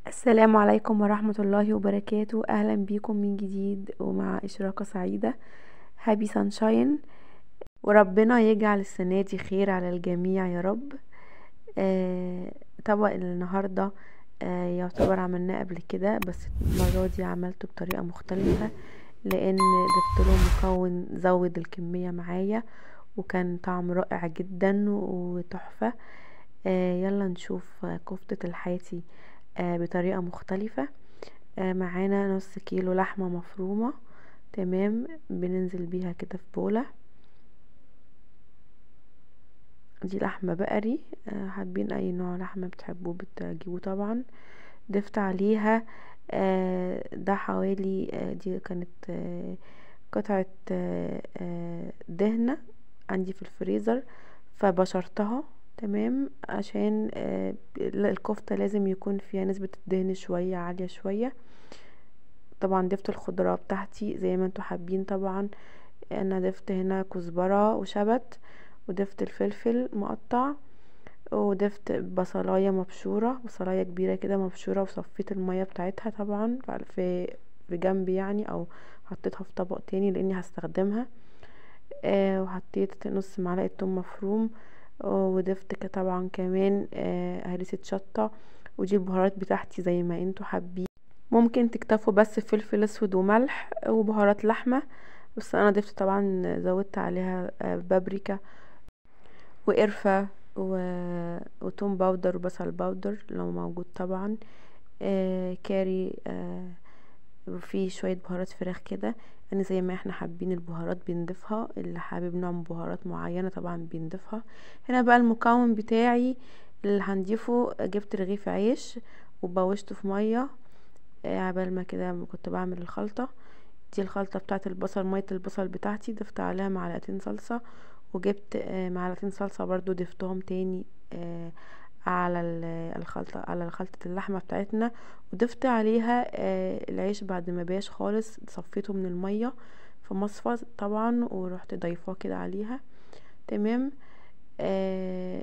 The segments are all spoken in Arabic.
السلام عليكم ورحمة الله وبركاته. أهلا بيكم من جديد ومع إشراقة سعيدة. هابي سانشاين، وربنا يجعل السنة دي خير على الجميع يا رب. طبق النهاردة يعتبر عملناه قبل كده، بس المرة دي عملته بطريقة مختلفة لأن ضفت له مكون زود الكمية معايا، وكان طعم رائع جدا وتحفة. يلا نشوف كفتة الحاتي بطريقة مختلفة. معانا نص كيلو لحمة مفرومة. تمام، بننزل بيها كده في بولة. دي لحمة بقري، حابين اي نوع لحمة بتحبوه بتجيبوه طبعا. ضفت عليها ده حوالي دي كانت قطعة دهنة عندي في الفريزر، فبشرتها. تمام، عشان الكفتة لازم يكون فيها نسبة الدهن شوية عالية شوية. طبعا ضفت الخضرة بتاعتي زي ما انتوا حابين طبعا. انا ضفت هنا كزبرة وشبت، وضفت الفلفل مقطع، وضفت بصلاية مبشورة، بصلاية كبيرة كده مبشورة، وصفيت المية بتاعتها طبعا في جنب يعني، او حطيتها في طبق تاني لاني هستخدمها. وحطيت نص معلقة توم مفروم، وضفت طبعا كمان هريسة شطة. ودي البهارات بتاعتي زي ما انتوا حابين. ممكن تكتفوا بس فلفل اسود وملح وبهارات لحمة، بس انا ضفت طبعا زودت عليها بابريكا وقرفة وتوم باودر وبصل باودر لو موجود طبعا. كاري، وفي شوية بهارات فراخ كده، يعني زي ما احنا حابين البهارات بنضيفها، اللي حابب نوع من بهارات معينة طبعا بنضيفها. هنا بقى المكون بتاعي اللي هنضيفه: جبت رغيف عيش وبوشته في مية عبال ما كده كنت بعمل الخلطة. دي الخلطة بتاعت البصل، مية البصل بتاعتي ضفت عليها معلقتين صلصة، وجبت معلقتين صلصة برضو ضفتهم تاني على الخلطة، على خلطة اللحمة بتاعتنا. وضفت عليها العيش بعد ما باش خالص، صفيته من المية في مصفى طبعا، ورحت ضيفاه كده عليها. تمام.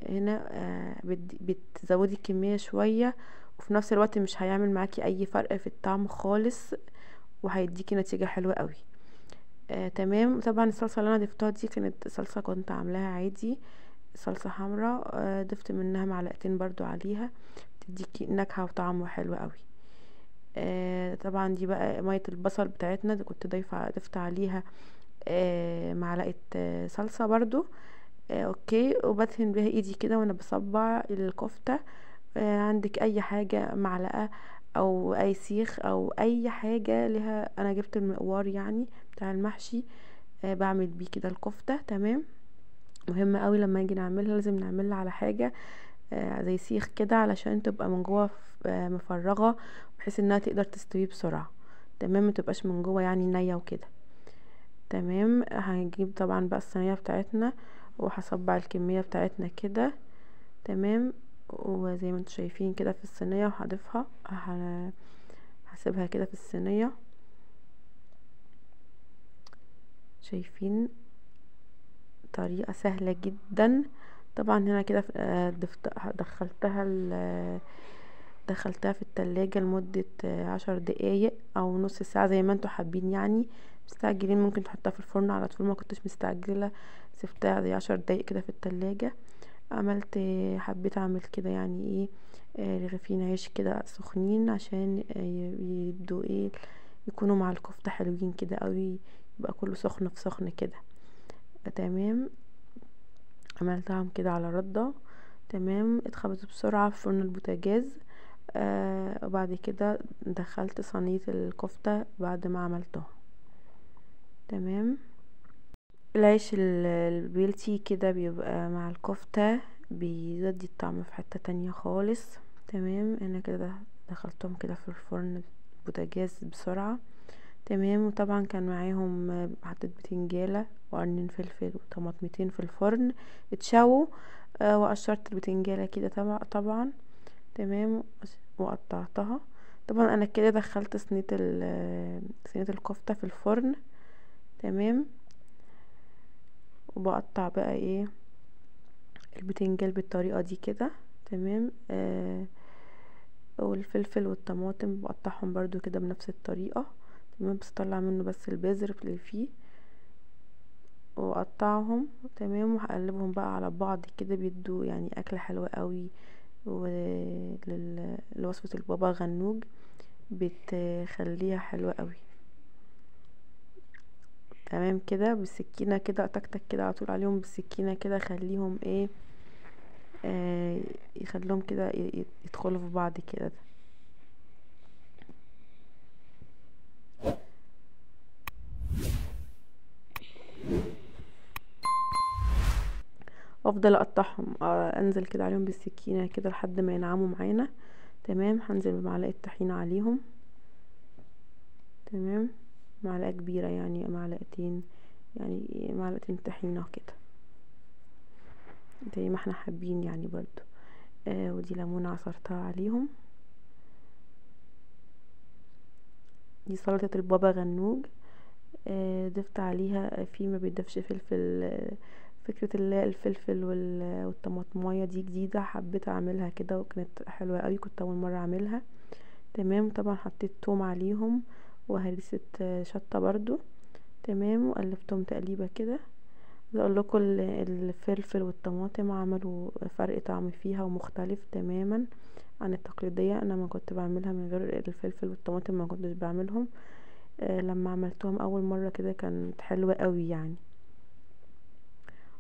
هنا بتزودي الكمية شوية، وفي نفس الوقت مش هيعمل معاكي اي فرق في الطعم خالص، وهيديكي نتيجة حلوة قوي. تمام. طبعا الصلصة اللي انا ضفتها دي كانت صلصة كنت عاملاها عادي، صلصة حمراء. ضفت منها معلقتين برضو عليها، تديكي نكهة وطعم حلو قوي. طبعا دي بقى مية البصل بتاعتنا دي كنت ضفت عليها معلقة صلصة برضو. اوكي، وبدهن بيها ايدي كده وانا بصبع الكفتة. عندك اي حاجة، معلقة او اي سيخ او اي حاجة لها، انا جبت المقوار يعني بتاع المحشي، بعمل بيه كده الكفتة. تمام. مهم قوي لما نيجي نعملها لازم نعملها على حاجة زي سيخ كده، علشان تبقى من جوه مفرغة، بحيث انها تقدر تستوي بسرعة. تمام، متبقاش من جوه يعني نية وكده. تمام. هنجيب طبعا بقى الصينية بتاعتنا، وهصبع الكمية بتاعتنا كده. تمام. وزي ما انتم شايفين كده في الصينية، وهضيفها هسيبها كده في الصينية. شايفين طريقة سهلة جدا. طبعا هنا كده دخلتها في التلاجة لمدة 10 دقايق او نص ساعة زي ما انتوا حابين يعني. مستعجلين ممكن تحطها في الفرن على طول، ما كنتش مستعجلة سبتها زي 10 دقايق كده في التلاجة. عملت حبيت اعمل كده يعني ايه، رغيفين عيش كده سخنين، عشان يبدوا ايه، يكونوا مع الكفتة حلوين كده قوي، يبقى كله سخن في سخن كده. تمام. عملتهم كده على ردة. تمام. اتخبزوا بسرعة في فرن البوتاجاز. وبعد كده دخلت صينية الكفتة بعد ما عملته. تمام. العيش البيلتي كده بيبقى مع الكفتة، بيدي الطعم في حتة تانية خالص. تمام. انا كده دخلتهم كده في الفرن البوتاجاز بسرعة. تمام. وطبعا كان معاهم حطيت بتنجالة وقرنين فلفل وطماطمتين في الفرن اتشووا. وقشرت البتنجالة كده طبعا. تمام. وقطعتها. طبعا انا كده دخلت صينية الكفتة في الفرن. تمام. وبقطع بقى ايه البتنجال بالطريقة دي كده. تمام. والفلفل والطماطم بقطعهم برضو كده بنفس الطريقة. تمام، بس طلع منه بس البذر اللي فيه واقطعهم. تمام، وهقلبهم بقى على بعض كده، بيدوا يعني اكله حلوه قوي. لوصفه البابا غنوج بتخليها حلوه قوي. تمام كده، بالسكينه كده تك كده على طول عليهم بالسكينه كده، خليهم ايه يخليهم كده يدخلوا في بعض كده. افضل اقطعهم، انزل كده عليهم بالسكينه كده لحد ما ينعموا معانا. تمام، هنزل بمعلقه طحينه عليهم. تمام، معلقه كبيره يعني معلقتين، يعني معلقتين طحينه كده زي ما احنا حابين يعني برضو. ودي ليمونه عصرتها عليهم. دي سلطه البابا غنوج. ضفت عليها في ما بيضافش فلفل. فكرة الفلفل والطماطمايه دي جديدة، حبيت اعملها كده وكانت حلوة قوي، كنت اول مرة اعملها. تمام، طبعا حطيت توم عليهم وهرسة شطة برضو. تمام، وقلبتهم تقليبة كده. اقول لكم الفلفل والطماطم عملوا فرق طعم فيها ومختلف تماما عن التقليدية. انا ما كنت بعملها من غير الفلفل والطماطم، ما كنتش بعملهم. لما عملتهم اول مرة كده كانت حلوة قوي يعني.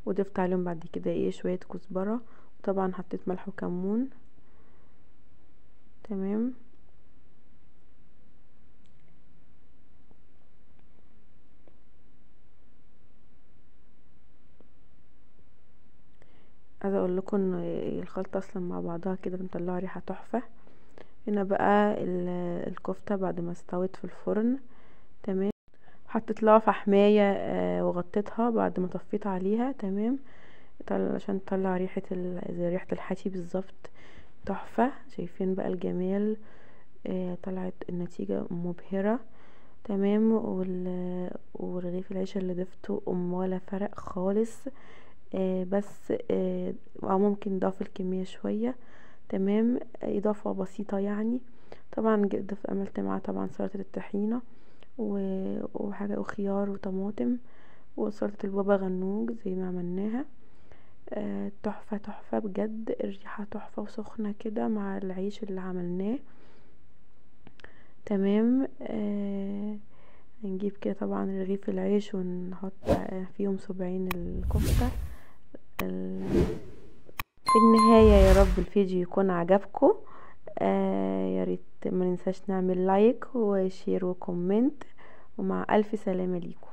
وضفت عليهم بعد كده شوية كزبرة، وطبعا حطيت ملح وكمون. تمام، عايزه اقول لكم ان الخلطه اصلا مع بعضها كده مطلعه ريحه تحفه. هنا بقى الكفته بعد ما استوت في الفرن. تمام، حطيت لها فحمايه وغطيتها بعد ما طفيت عليها. تمام، عشان تطلع ريحه زي ريحه الحشي بالظبط، تحفه. شايفين بقى الجمال؟ طلعت النتيجه مبهره. تمام، والرغيف العيش اللي ضفته ولا فرق خالص. بس او ممكن نضاف الكمية شوية. تمام، اضافة بسيطة يعني. طبعا عملت معاه طبعا سلطة الطحينة وحاجة وخيار وطماطم، وسلطة البابا غنوج زي ما عملناها. تحفة تحفة بجد، الريحة تحفة وسخنة كده مع العيش اللي عملناه. تمام، هنجيب كده طبعا رغيف العيش ونحط فيهم صباعين الكفتة. في النهاية يا رب الفيديو يكون عجبكم. يا ريت ما ننساش نعمل لايك وشير وكومنت، ومع ألف سلامة ليكم.